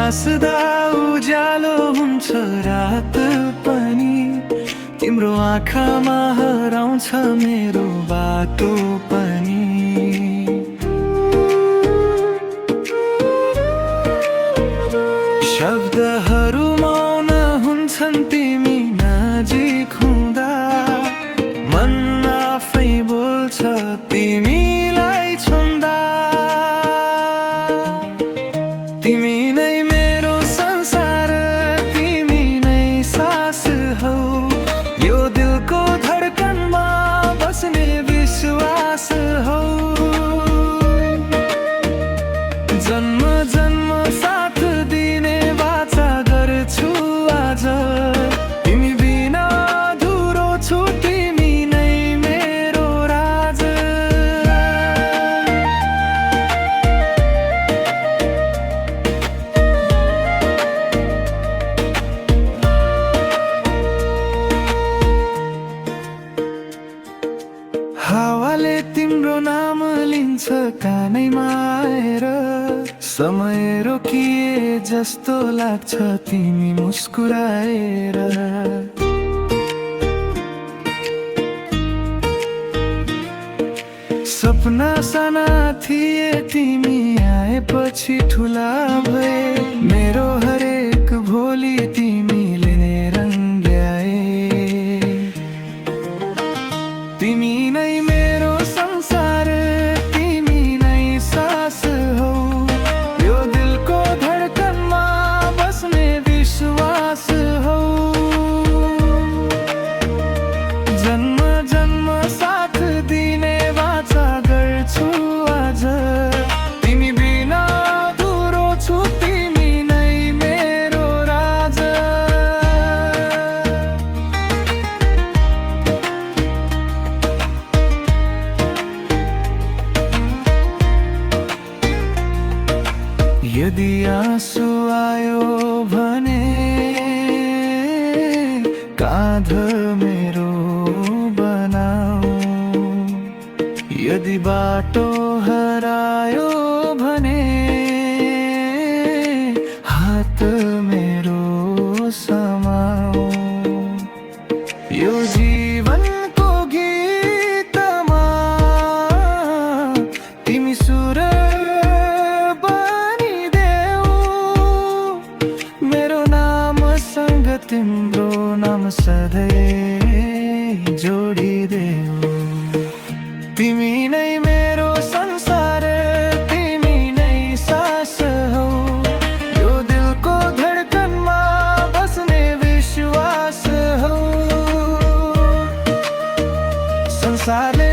हाँस्दा उज्यालो हुन्छ रात पनि, तिम्रो आँखामा हराउँछ मेरो बाटो पनि। शब्दहरू मौन हुन्छन् तिमी नजिक हुँदा, मन आफै बोल्छ तिमीलाई छुँदा। तिमी नै मेरो संसार, तिमी नै सास हौ, यो दिलको धडकनमा बस्ने विश्वास हौ। जन्म जन्म साथ दिने वाचा गर्छु आज, तिमी बिना अधुरो छु, तिमी नै मेरो राज। हावाले तिम्रो नाम लिन्छ कानैमा आएर, समय रोकिए जस्तो लाग्छ तिमी मुस्कुराएर। सपना साना थिए तिमी आएपछि ठुला भए, मेरो हरेक भोलि तिमीले नै रङ्ग्याए। तिमी नै मेरो संसार, तिमी नै सास हौ, यो दिलको धडकनमा बस्ने विश्वास हौ। जन्म जन्म साथ दिने वाचा गर्छु आज, तिमी बिना अधुरो छु, तिमी नै मेरो राज। यदि आँसु आयो भने काँध मेरो बनाऊ, यदि बाटो हरायो भने हात मेरो समाऊ। यो जीवनको गीतमा तिमी सुर तिम्रो नाम सधैँ जोडिदेऊ। तिमी नै मेरो संसार, तिमी नै सास हौ, यो दिलको धडकनमा बस्ने विश्वास हौ। संसारले